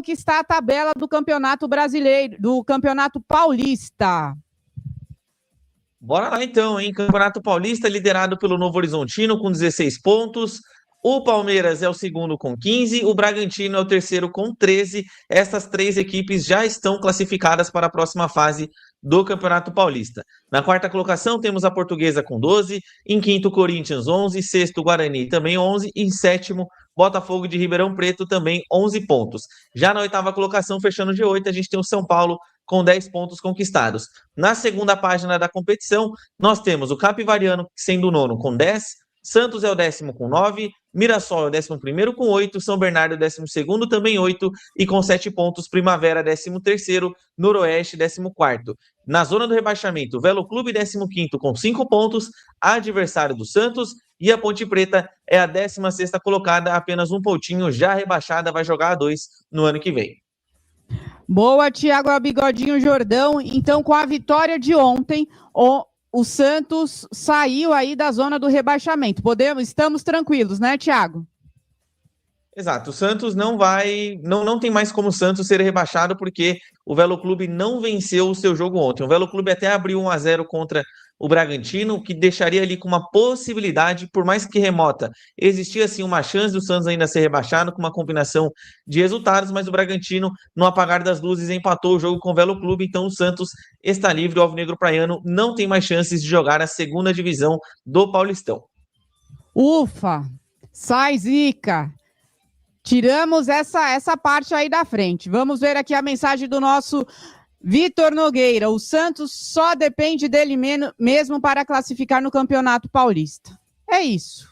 que está a tabela do Campeonato Brasileiro, do Campeonato Paulista? Bora lá então, hein? Campeonato Paulista liderado pelo Novo Horizontino com 16 pontos. O Palmeiras é o segundo com 15, o Bragantino é o terceiro com 13. Essas três equipes já estão classificadas para a próxima fase do Campeonato Paulista. Na quarta colocação temos a Portuguesa com 12, em quinto Corinthians 11, sexto Guarani também 11 e em sétimo Botafogo de Ribeirão Preto também 11 pontos. Já na oitava colocação, fechando de 8, a gente tem o São Paulo com 10 pontos conquistados. Na segunda página da competição, nós temos o Capivariano sendo o nono com 10, Santos é o 10º com 9, Mirassol é o 11º com 8, São Bernardo é o 12º também 8 e com 7 pontos, Primavera 13º, Noroeste 14º. Na zona do rebaixamento, o Velo Clube 15º com 5 pontos, adversário do Santos, e a Ponte Preta é a 16ª colocada, apenas um pontinho, já rebaixada, vai jogar a 2 no ano que vem. Boa, Thiago Bigodinho Jordão. Então, com a vitória de ontem, o Santos saiu aí da zona do rebaixamento. Estamos tranquilos, né, Thiago? Exato, o Santos não tem mais como o Santos ser rebaixado porque o Velo Clube não venceu o seu jogo ontem. O Velo Clube até abriu 1-0 contra o Bragantino, que deixaria ali com uma possibilidade, por mais que remota, existia sim uma chance do Santos ainda ser rebaixado com uma combinação de resultados, mas o Bragantino, no apagar das luzes, empatou o jogo com o Velo Clube, então o Santos está livre, o Alvinegro Praiano não tem mais chances de jogar a segunda divisão do Paulistão. Ufa! Sai, zica! Tiramos essa parte aí da frente. Vamos ver aqui a mensagem do nosso Vitor Nogueira. O Santos só depende dele mesmo para classificar no Campeonato Paulista. É isso.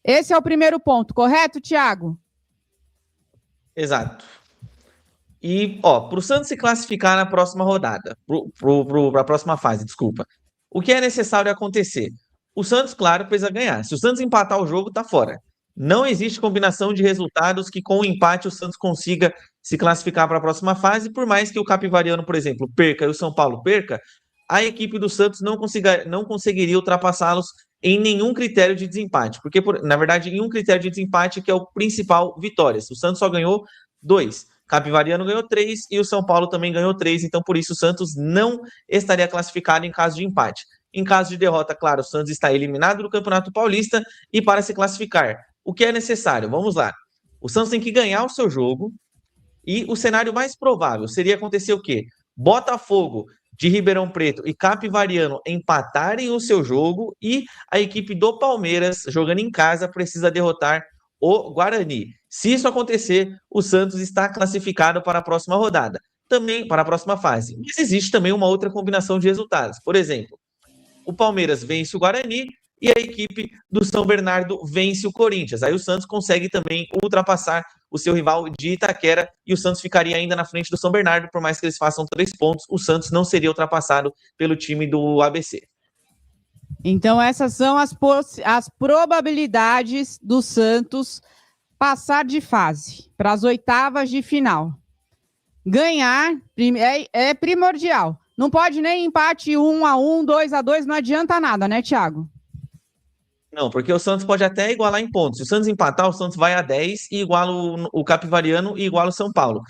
Esse é o primeiro ponto, correto, Thiago? Exato. E, para o Santos se classificar na próxima rodada, para a próxima fase, desculpa, o que é necessário acontecer? O Santos, claro, precisa ganhar. Se o Santos empatar o jogo, tá fora. Não existe combinação de resultados que com o empate o Santos consiga se classificar para a próxima fase, por mais que o Capivariano, por exemplo, perca e o São Paulo perca, a equipe do Santos não conseguiria ultrapassá-los em nenhum critério de desempate, porque, na verdade, em um critério de desempate que é o principal, vitórias. O Santos só ganhou 2, Capivariano ganhou 3 e o São Paulo também ganhou 3, então por isso o Santos não estaria classificado em caso de empate. Em caso de derrota, claro, o Santos está eliminado do Campeonato Paulista e para se classificar, o que é necessário? Vamos lá. O Santos tem que ganhar o seu jogo e o cenário mais provável seria acontecer o quê? Botafogo de Ribeirão Preto e Capivariano empatarem o seu jogo e a equipe do Palmeiras, jogando em casa, precisa derrotar o Guarani. Se isso acontecer, o Santos está classificado para a próxima rodada, também para a próxima fase. Mas existe também uma outra combinação de resultados. Por exemplo, o Palmeiras vence o Guarani e a equipe do São Bernardo vence o Corinthians. Aí o Santos consegue também ultrapassar o seu rival de Itaquera e o Santos ficaria ainda na frente do São Bernardo, por mais que eles façam 3 pontos, o Santos não seria ultrapassado pelo time do ABC. Então essas são as probabilidades do Santos passar de fase para as oitavas de final. Ganhar é primordial. Não pode nem empate 1-1, 2-2, não adianta nada, né, Thiago? Não, porque o Santos pode até igualar em pontos. Se o Santos empatar, o Santos vai a 10 e iguala o Capivariano e iguala o São Paulo.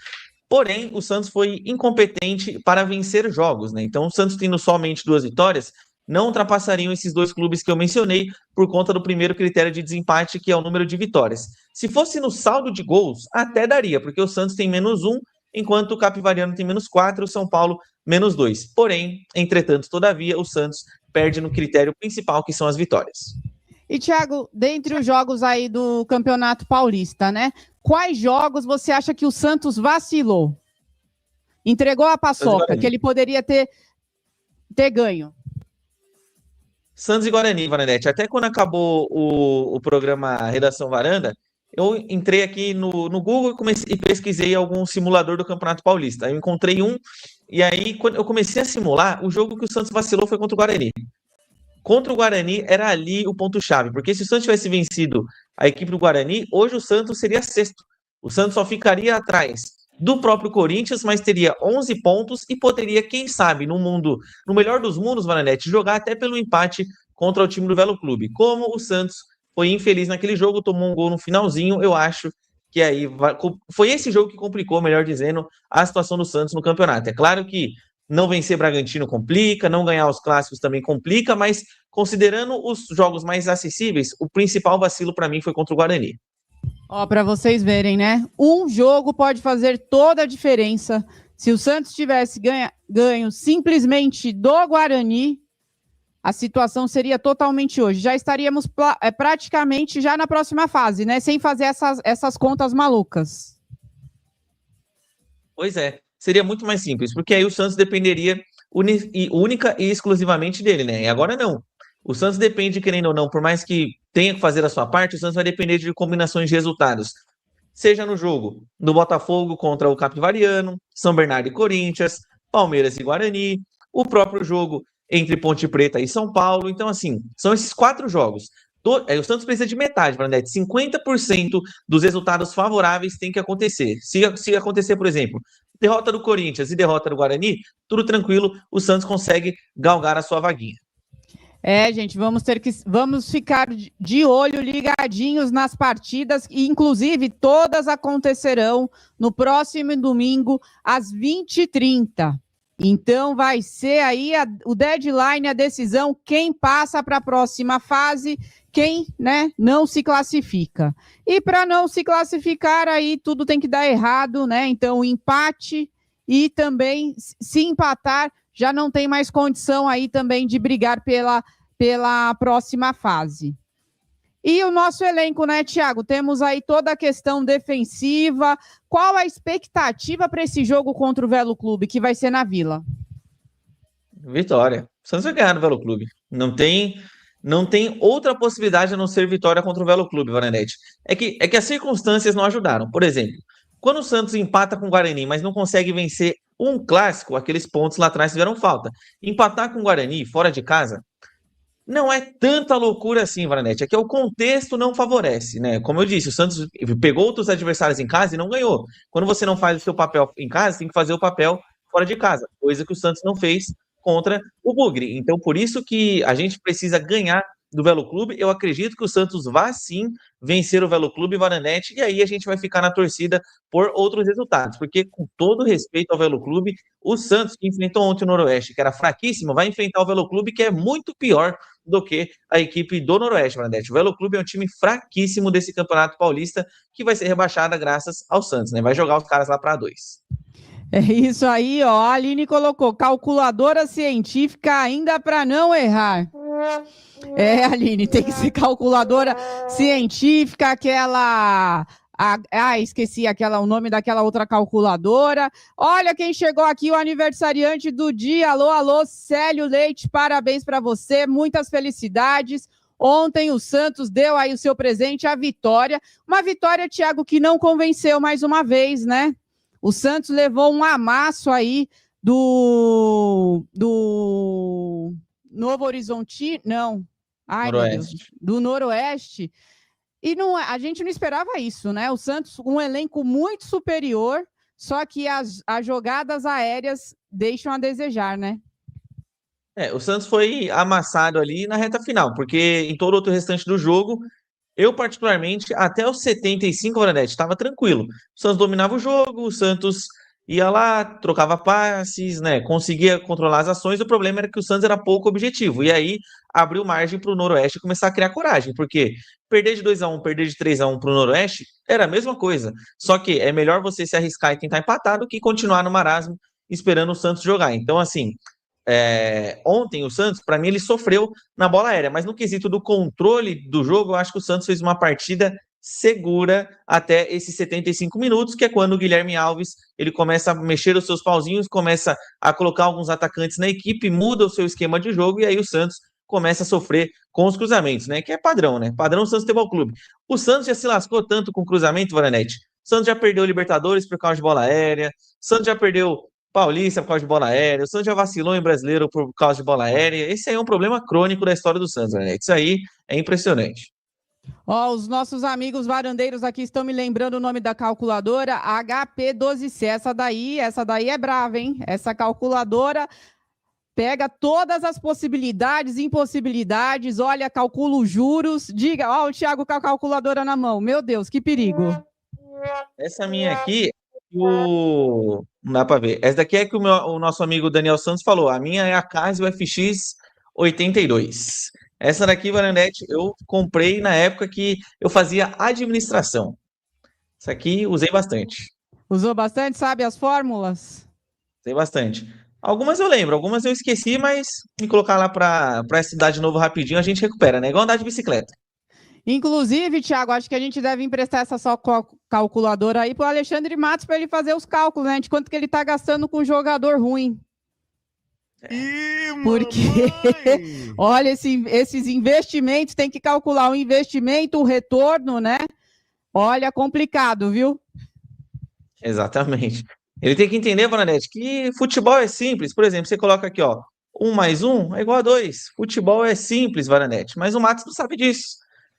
Porém, o Santos foi incompetente para vencer jogos, né? Então, o Santos tendo somente 2 vitórias, não ultrapassariam esses 2 clubes que eu mencionei por conta do primeiro critério de desempate, que é o número de vitórias. Se fosse no saldo de gols, até daria, porque o Santos tem -1, enquanto o Capivariano tem -4 e o São Paulo -2. Porém, entretanto, todavia, o Santos perde no critério principal, que são as vitórias. E, Thiago, dentre os jogos aí do Campeonato Paulista, né? Quais jogos você acha que o Santos vacilou? Entregou a paçoca, que ele poderia ter ganho. Santos e Guarani, Vanelete. Até quando acabou o programa Redação Varanda, eu entrei aqui no Google e pesquisei algum simulador do Campeonato Paulista. Eu encontrei um, e aí quando eu comecei a simular, o jogo que o Santos vacilou foi contra o Guarani. Contra o Guarani era ali o ponto-chave, porque se o Santos tivesse vencido a equipe do Guarani, hoje o Santos seria sexto. O Santos só ficaria atrás do próprio Corinthians, mas teria 11 pontos e poderia, quem sabe, no melhor dos mundos, Vananete, jogar até pelo empate contra o time do Velo Clube. Como o Santos foi infeliz naquele jogo, tomou um gol no finalzinho, eu acho que aí foi esse jogo que complicou, melhor dizendo, a situação do Santos no campeonato. É claro que não vencer Bragantino complica, não ganhar os clássicos também complica, mas considerando os jogos mais acessíveis, o principal vacilo para mim foi contra o Guarani. Ó, para vocês verem, né? Um jogo pode fazer toda a diferença. Se o Santos tivesse ganho simplesmente do Guarani, a situação seria totalmente hoje. Já estaríamos praticamente já na próxima fase, né? Sem fazer essas contas malucas. Pois é, seria muito mais simples, porque aí o Santos dependeria única e exclusivamente dele, né? E agora não. O Santos depende, querendo ou não, por mais que tenha que fazer a sua parte, o Santos vai depender de combinações de resultados. Seja no jogo do Botafogo contra o Capivariano, São Bernardo e Corinthians, Palmeiras e Guarani, o próprio jogo entre Ponte Preta e São Paulo. Então, assim, são esses 4 jogos. O Santos precisa de metade, Brandete. 50% dos resultados favoráveis tem que acontecer. Se acontecer, por exemplo, derrota do Corinthians e derrota do Guarani, tudo tranquilo, o Santos consegue galgar a sua vaguinha. Gente, vamos ficar de olho, ligadinhos nas partidas, e inclusive todas acontecerão no próximo domingo, às 20h30. Então vai ser aí o deadline, a decisão, quem passa para a próxima fase, quem, né, não se classifica. E para não se classificar, aí tudo tem que dar errado, né? Então o empate e também, se empatar, já não tem mais condição aí também de brigar pela próxima fase. E o nosso elenco, né, Thiago? Temos aí toda a questão defensiva. Qual a expectativa para esse jogo contra o Velo Clube, que vai ser na Vila? Vitória. O Santos vai ganhar no Velo Clube. Não tem outra possibilidade a não ser vitória contra o Velo Clube, Varanete. É que as circunstâncias não ajudaram. Por exemplo, quando o Santos empata com o Guarani, mas não consegue vencer um clássico, aqueles pontos lá atrás fizeram falta. Empatar com o Guarani fora de casa não é tanta loucura assim, Varanete. É que o contexto não favorece, né? Como eu disse, o Santos pegou outros adversários em casa e não ganhou. Quando você não faz o seu papel em casa, tem que fazer o papel fora de casa, coisa que o Santos não fez contra o Bugre. Então, por isso que a gente precisa ganhar do Velo Clube. Eu acredito que o Santos vai sim vencer o Velo Clube, Varanete, e aí a gente vai ficar na torcida por outros resultados, porque com todo respeito ao Velo Clube, o Santos, que enfrentou ontem o Noroeste, que era fraquíssimo, vai enfrentar o Velo Clube, que é muito pior do que a equipe do Noroeste, Varanete. O Velo Clube é um time fraquíssimo desse Campeonato Paulista, que vai ser rebaixada graças ao Santos, né? Vai jogar os caras lá para 2. É isso aí, ó. A Aline colocou calculadora científica ainda para não errar. Aline, tem que ser calculadora científica, aquela... esqueci o nome daquela outra calculadora. Olha quem chegou aqui, o aniversariante do dia. Alô, Célio Leite, parabéns para você, muitas felicidades. Ontem o Santos deu aí o seu presente, a vitória. Uma vitória, Thiago, que não convenceu mais uma vez, né? O Santos levou um amasso aí do Novo Horizonte, não. Ai, Noroeste. Meu Deus, do Noroeste. E a gente não esperava isso, né? O Santos, um elenco muito superior, só que as jogadas aéreas deixam a desejar, né? O Santos foi amassado ali na reta final, porque em todo o outro restante do jogo, eu particularmente, até os 75, Varanete, estava tranquilo. O Santos dominava o jogo, o Santos ia lá, trocava passes, né? Conseguia controlar as ações. O problema era que o Santos era pouco objetivo. E aí abriu margem para o Noroeste começar a criar coragem, porque perder de 2-1, perder de 3-1 para o Noroeste era a mesma coisa. Só que é melhor você se arriscar e tentar empatar do que continuar no marasmo esperando o Santos jogar. Então, assim, ontem o Santos, para mim, ele sofreu na bola aérea, mas no quesito do controle do jogo, eu acho que o Santos fez uma partida segura até esses 75 minutos, que é quando o Guilherme Alves ele começa a mexer os seus pauzinhos, começa a colocar alguns atacantes na equipe, muda o seu esquema de jogo, e aí o Santos começa a sofrer com os cruzamentos, né? Que é padrão, né? Padrão Santos Futebol Clube. O Santos já se lascou tanto com cruzamento, Varanete. O Santos já perdeu o Libertadores por causa de bola aérea, o Santos já perdeu Paulista por causa de bola aérea, o Santos já vacilou em Brasileiro por causa de bola aérea. Esse aí é um problema crônico da história do Santos, né? Isso aí é impressionante. Os nossos amigos varandeiros aqui estão me lembrando o nome da calculadora, HP12C. Essa daí é brava, hein? Essa calculadora pega todas as possibilidades, impossibilidades, olha, calcula os juros. Diga, o Thiago com a calculadora na mão. Meu Deus, que perigo. Essa minha aqui, não dá pra ver. Essa daqui é que o nosso amigo Daniel Santos falou. A minha é a Casio FX 82. Essa daqui, Varanete, eu comprei na época que eu fazia administração. Essa aqui usei bastante. Usou bastante, sabe as fórmulas? Usei bastante. Algumas eu lembro, algumas eu esqueci, mas me colocar lá pra estudar de novo rapidinho, a gente recupera, né? Igual andar de bicicleta. Inclusive, Thiago, acho que a gente deve emprestar essa sua calculadora aí para o Alexandre Matos para ele fazer os cálculos, né? De quanto que ele está gastando com um jogador ruim. Porque, olha, esses investimentos, tem que calcular o investimento, o retorno, né? Olha, complicado, viu? Exatamente. Ele tem que entender, Bonanete, que futebol é simples. Por exemplo, você coloca aqui, ó, 1 mais 1 é igual a 2. Futebol é simples, Varanete, mas o Matos não sabe disso.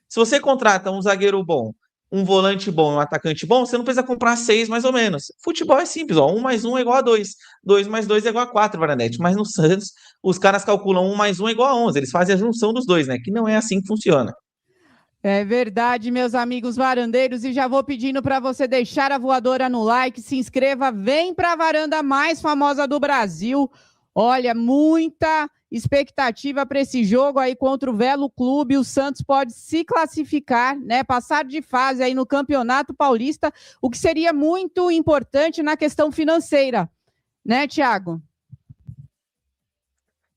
Se você contrata um zagueiro bom, um volante bom e um atacante bom, você não precisa comprar 6 mais ou menos. Futebol é simples, ó, 1 mais 1 é igual a 2. 2 mais 2 é igual a 4, Varanete. Mas no Santos, os caras calculam 1 mais 1 é igual a 11. Eles fazem a junção dos dois, né? Que não é assim que funciona. É verdade, meus amigos varandeiros, e já vou pedindo para você deixar a voadora no like, se inscreva, vem para a varanda mais famosa do Brasil. Olha, muita expectativa para esse jogo aí contra o Velo Clube. O Santos pode se classificar, né? Passar de fase aí no Campeonato Paulista, o que seria muito importante na questão financeira, né, Thiago?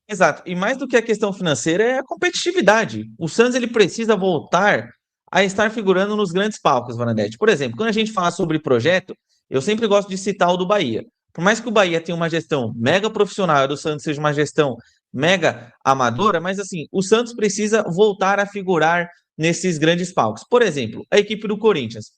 Exato. E mais do que a questão financeira é a competitividade. O Santos ele precisa voltar a estar figurando nos grandes palcos, Vanadete. Por exemplo, quando a gente fala sobre projeto, eu sempre gosto de citar o do Bahia. Por mais que o Bahia tenha uma gestão mega profissional, a do Santos seja uma gestão mega amadora, mas assim, o Santos precisa voltar a figurar nesses grandes palcos. Por exemplo, a equipe do Corinthians.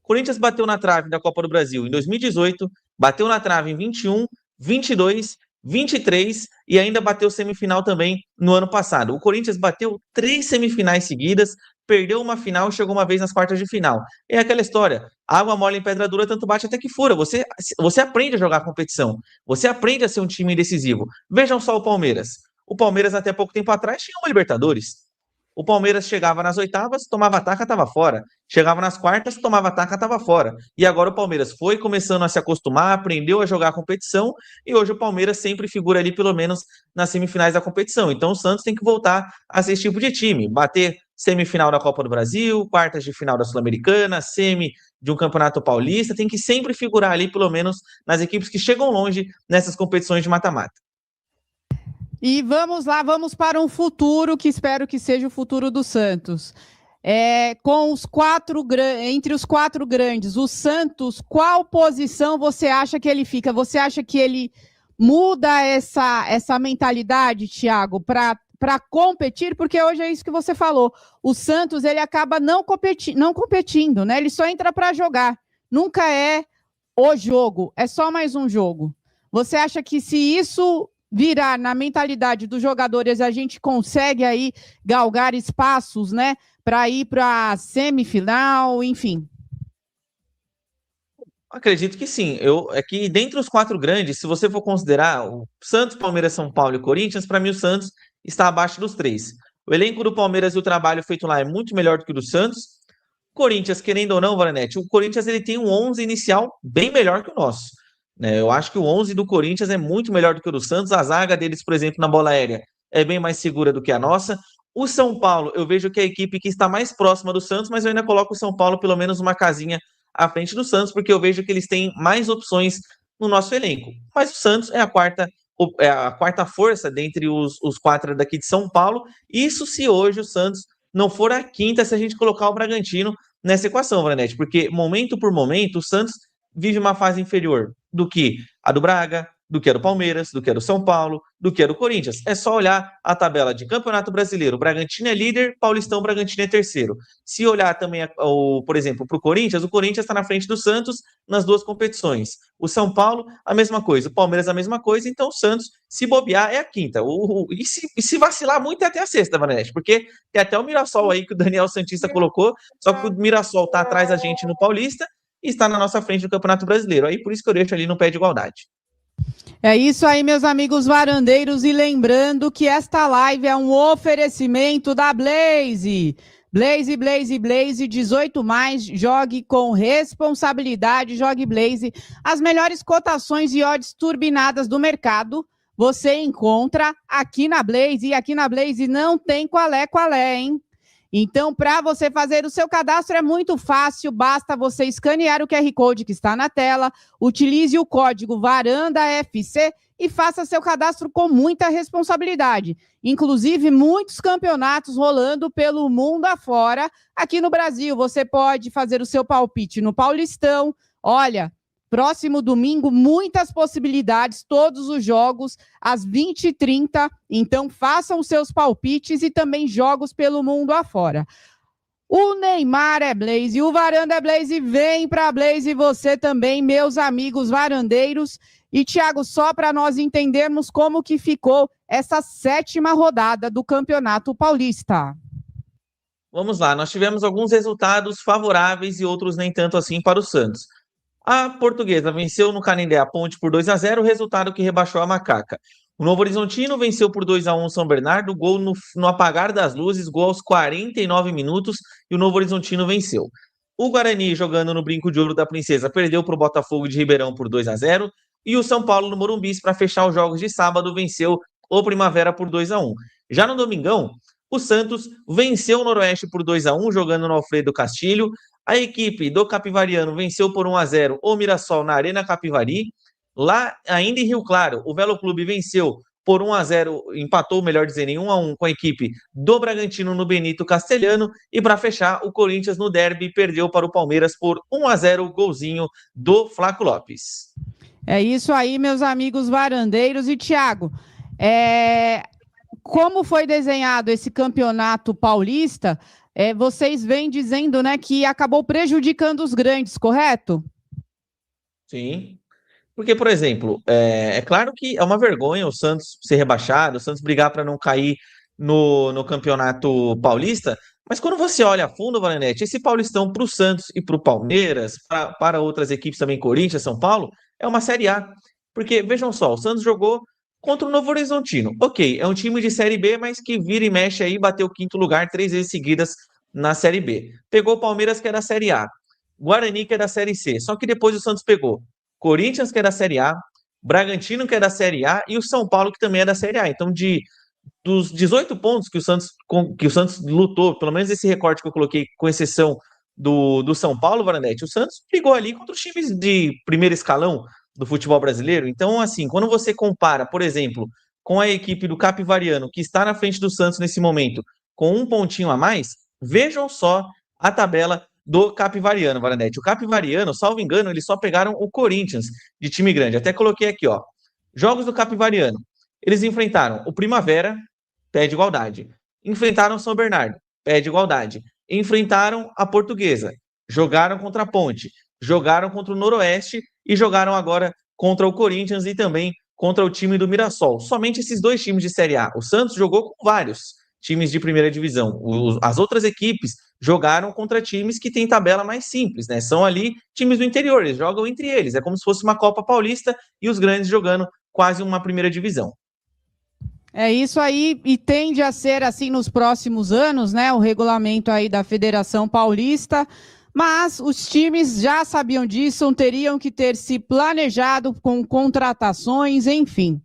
O Corinthians bateu na trave da Copa do Brasil em 2018, bateu na trave em 21, 22, 23 e ainda bateu semifinal também no ano passado. O Corinthians bateu 3 semifinais seguidas, perdeu uma final e chegou uma vez nas quartas de final. É aquela história, água mole em pedra dura, tanto bate até que fura. Você aprende a jogar competição, você aprende a ser um time decisivo. Vejam só o Palmeiras. O Palmeiras até pouco tempo atrás tinha uma Libertadores. O Palmeiras chegava nas oitavas, tomava taca, estava fora. Chegava nas quartas, tomava taca, estava fora. E agora o Palmeiras foi começando a se acostumar, aprendeu a jogar a competição, e hoje o Palmeiras sempre figura ali, pelo menos, nas semifinais da competição. Então o Santos tem que voltar a ser esse tipo de time, bater semifinal da Copa do Brasil, quartas de final da Sul-Americana, semi de um Campeonato Paulista, tem que sempre figurar ali, pelo menos, nas equipes que chegam longe nessas competições de mata-mata. E vamos lá, vamos para um futuro que espero que seja o futuro do Santos. Com entre os 4 grandes, o Santos, qual posição você acha que ele fica? Você acha que ele muda essa mentalidade, Thiago, para competir? Porque hoje é isso que você falou. O Santos ele acaba não competindo, né? Ele só entra para jogar. Nunca é o jogo, é só mais um jogo. Você acha que se isso virar na mentalidade dos jogadores, a gente consegue aí galgar espaços, né, para ir para a semifinal, enfim? Acredito que sim. É que dentre os 4 grandes, se você for considerar o Santos, Palmeiras, São Paulo e Corinthians, para mim o Santos está abaixo dos 3. O elenco do Palmeiras e o trabalho feito lá é muito melhor do que o do Santos. Corinthians, querendo ou não, Varanete, o Corinthians ele tem um 11 inicial bem melhor que o nosso. Né? Eu acho que o 11 do Corinthians é muito melhor do que o do Santos. A zaga deles, por exemplo, na bola aérea é bem mais segura do que a nossa. O São Paulo, eu vejo que é a equipe que está mais próxima do Santos, mas eu ainda coloco o São Paulo pelo menos uma casinha à frente do Santos, porque eu vejo que eles têm mais opções no nosso elenco. Mas o Santos é a quarta força dentre os 4 daqui de São Paulo. Isso se hoje o Santos não for a quinta, se a gente colocar o Bragantino nessa equação, Varanete, porque momento por momento o Santos vive uma fase inferior do que a do Braga, do que a do Palmeiras, do que a do São Paulo, do que a do Corinthians. É só olhar a tabela de Campeonato Brasileiro. O Bragantino é líder, Paulistão, Bragantino é terceiro. Se olhar também, por exemplo, para o Corinthians está na frente do Santos nas 2 competições. O São Paulo, a mesma coisa. O Palmeiras, a mesma coisa. Então, o Santos, se bobear, é a quinta. E se vacilar muito, é até a sexta, Vanessa, porque tem até o Mirassol aí que o Daniel Santista colocou, só que o Mirassol está atrás da gente no Paulista e está na nossa frente no Campeonato Brasileiro. Aí, por isso que eu deixo ali no pé de igualdade. É isso aí, meus amigos varandeiros, e lembrando que esta live é um oferecimento da Blaze. Blaze, Blaze, Blaze, 18 mais, jogue com responsabilidade, jogue Blaze. As melhores cotações e odds turbinadas do mercado você encontra aqui na Blaze, e aqui na Blaze não tem qual é, hein? Então, para você fazer o seu cadastro é muito fácil, basta você escanear o QR Code que está na tela, utilize o código VARANDAFC e faça seu cadastro com muita responsabilidade. Inclusive, muitos campeonatos rolando pelo mundo afora. Aqui no Brasil, você pode fazer o seu palpite no Paulistão. Olha, próximo domingo, muitas possibilidades, todos os jogos, às 20h30. Então, façam os seus palpites e também jogos pelo mundo afora. O Neymar é Blaze, o Varanda é Blaze, vem para Blaze você também, meus amigos varandeiros. E, Thiago, só para nós entendermos como que ficou essa 7ª rodada do Campeonato Paulista. Vamos lá, nós tivemos alguns resultados favoráveis e outros nem tanto assim para o Santos. A Portuguesa venceu no Canindé a Ponte por 2-0, resultado que rebaixou a Macaca. O Novo Horizontino venceu por 2-1 o São Bernardo, gol no apagar das luzes, gol aos 49 minutos, e o Novo Horizontino venceu. O Guarani, jogando no Brinco de Ouro da Princesa, perdeu para o Botafogo de Ribeirão por 2-0, e o São Paulo no Morumbis, para fechar os jogos de sábado, venceu o Primavera por 2-1. Já no domingão, o Santos venceu o Noroeste por 2-1, jogando no Alfredo Castilho. A equipe do Capivariano venceu por 1-0 o Mirassol na Arena Capivari. Lá, ainda em Rio Claro, o Velo Clube venceu por 1-0, empatou, melhor dizendo, em 1-1 com a equipe do Bragantino no Benito Castelhano. E para fechar, o Corinthians no derby perdeu para o Palmeiras por 1-0, golzinho do Flaco Lopes. É isso aí, meus amigos varandeiros. E, Thiago, como foi desenhado esse campeonato paulista, vocês vêm dizendo, né, que acabou prejudicando os grandes, correto? Sim, porque, por exemplo, é claro que é uma vergonha o Santos ser rebaixado, o Santos brigar para não cair no campeonato paulista, mas quando você olha a fundo, Valenete, esse Paulistão para o Santos e para o Palmeiras, para outras equipes também, Corinthians, São Paulo, é uma Série A. Porque, vejam só, o Santos jogou contra o Novo Horizontino. Ok, é um time de Série B, mas que vira e mexe aí, bateu o 5º lugar 3 vezes seguidas na Série B. Pegou o Palmeiras, que é da Série A. Guarani, que é da Série C. Só que depois o Santos pegou Corinthians, que é da Série A, Bragantino, que é da Série A, e o São Paulo, que também é da Série A. Então, dos 18 pontos que o Santos lutou, pelo menos esse recorte que eu coloquei, com exceção do São Paulo, Varanete, o Santos brigou ali contra os times de primeiro escalão do futebol brasileiro. Então, assim, quando você compara, por exemplo, com a equipe do Capivariano, que está na frente do Santos nesse momento, com um pontinho a mais, vejam só a tabela do Capivariano, Varanete. O Capivariano, salvo engano, eles só pegaram o Corinthians de time grande. Até coloquei aqui, ó. Jogos do Capivariano. Eles enfrentaram o Primavera, pé de igualdade. Enfrentaram o São Bernardo, pé de igualdade. Enfrentaram a Portuguesa. Jogaram contra a Ponte. Jogaram contra o Noroeste e jogaram agora contra o Corinthians e também contra o time do Mirassol. Somente esses 2 times de Série A. O Santos jogou com vários times de primeira divisão. As outras equipes jogaram contra times que têm tabela mais simples, né? São ali times do interior, eles jogam entre eles. É como se fosse uma Copa Paulista e os grandes jogando quase uma primeira divisão. É isso aí, e tende a ser assim nos próximos anos, né? O regulamento aí da Federação Paulista. Mas os times já sabiam disso, teriam que ter se planejado com contratações, enfim.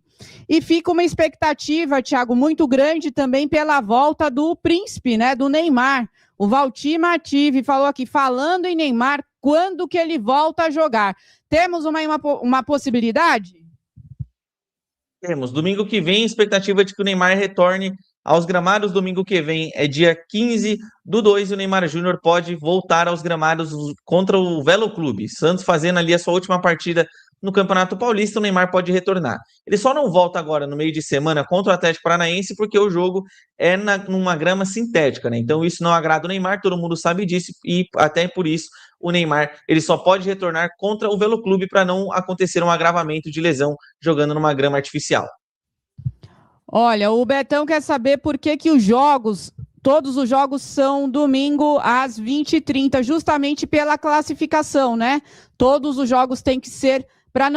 E fica uma expectativa, Thiago, muito grande também pela volta do príncipe, né, do Neymar. O Valtir Mative falou aqui, falando em Neymar, quando que ele volta a jogar? Temos uma possibilidade? Temos. Domingo que vem, expectativa de que o Neymar retorne aos gramados. Domingo que vem é dia 15/2 e o Neymar Júnior pode voltar aos gramados contra o Velo Clube. Santos fazendo ali a sua última partida no Campeonato Paulista, o Neymar pode retornar. Ele só não volta agora no meio de semana contra o Atlético Paranaense porque o jogo é numa grama sintética, né? Então isso não agrada o Neymar, todo mundo sabe disso e até por isso o Neymar ele só pode retornar contra o Velo Clube para não acontecer um agravamento de lesão jogando numa grama artificial. Olha, o Betão quer saber por que todos os jogos são domingo às 20h30, justamente pela classificação, né? Todos os jogos têm que ser para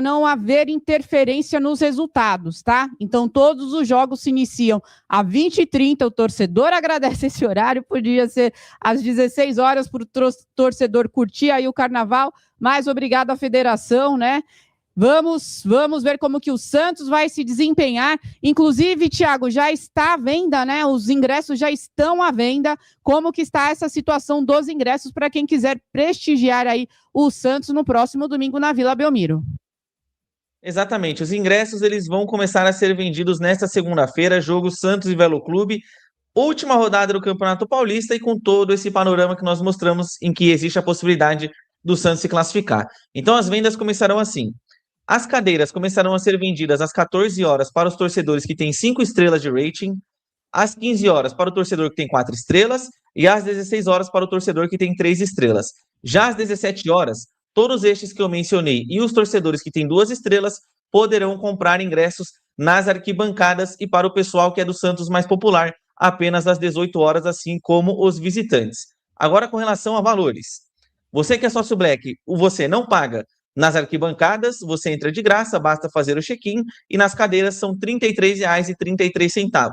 não haver interferência nos resultados, tá? Então, todos os jogos se iniciam às 20h30, o torcedor agradece esse horário, podia ser às 16 horas para o torcedor curtir aí o carnaval, mas obrigado à federação, né? Vamos ver como que o Santos vai se desempenhar. Inclusive, Thiago, já está à venda, né? Os ingressos já estão à venda. Como que está essa situação dos ingressos para quem quiser prestigiar aí o Santos no próximo domingo na Vila Belmiro? Exatamente, os ingressos eles vão começar a ser vendidos nesta segunda-feira, jogo Santos e Velo Clube, última rodada do Campeonato Paulista e com todo esse panorama que nós mostramos em que existe a possibilidade do Santos se classificar. Então as vendas começarão assim. As cadeiras começarão a ser vendidas às 14 horas para os torcedores que têm 5 estrelas de rating, às 15 horas para o torcedor que tem 4 estrelas e às 16 horas para o torcedor que tem 3 estrelas. Já às 17 horas, todos estes que eu mencionei e os torcedores que têm 2 estrelas poderão comprar ingressos nas arquibancadas e para o pessoal que é do Santos mais popular, apenas às 18 horas, assim como os visitantes. Agora, com relação a valores. Você que é sócio Black, você não paga nas arquibancadas, você entra de graça, basta fazer o check-in, e nas cadeiras são R$ 33,33.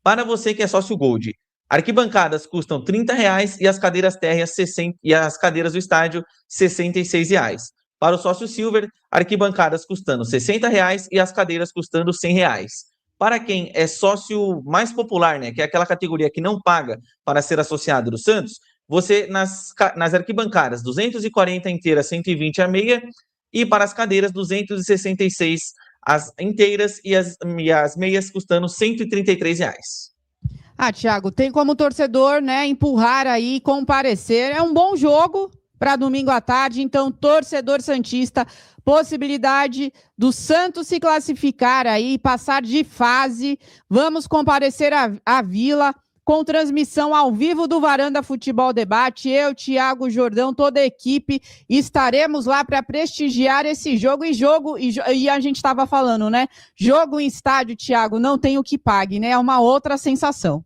Para você que é sócio Gold, arquibancadas custam R$ 30 e as cadeiras térreas 60, e as cadeiras do estádio R$ 66. Para o sócio Silver, arquibancadas custando R$ 60 e as cadeiras custando R$ 100. Para quem é sócio mais popular, né, que é aquela categoria que não paga para ser associado do Santos, você nas arquibancadas 240 inteiras, 120 a meia, e para as cadeiras 266 as inteiras e as meias custando R$ 133. Thiago, tem como torcedor, né, empurrar aí, comparecer. É um bom jogo para domingo à tarde, então, torcedor santista, possibilidade do Santos se classificar aí, passar de fase. Vamos comparecer à Vila, com transmissão ao vivo do Varanda Futebol Debate. Eu, Thiago Jordão, toda a equipe estaremos lá para prestigiar esse jogo. E a gente estava falando, né? Jogo em estádio, Thiago, não tem o que pague, né? É uma outra sensação.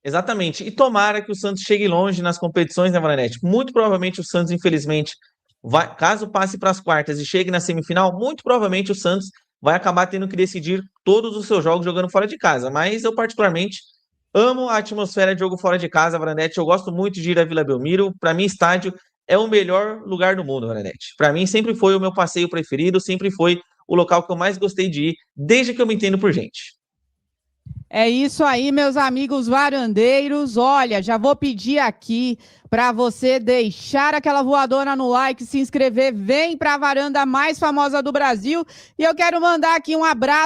Exatamente. E tomara que o Santos chegue longe nas competições, né, Valanete? Muito provavelmente o Santos, infelizmente, caso passe para as quartas e chegue na semifinal, muito provavelmente o Santos vai acabar tendo que decidir todos os seus jogos jogando fora de casa. Mas eu, particularmente, amo a atmosfera de jogo fora de casa, Varanete. Eu gosto muito de ir à Vila Belmiro. Para mim, estádio é o melhor lugar do mundo, Varanete. Para mim, sempre foi o meu passeio preferido, sempre foi o local que eu mais gostei de ir, desde que eu me entendo por gente. É isso aí, meus amigos varandeiros. Olha, já vou pedir aqui para você deixar aquela voadora no like, se inscrever, vem para a varanda mais famosa do Brasil. E eu quero mandar aqui um abraço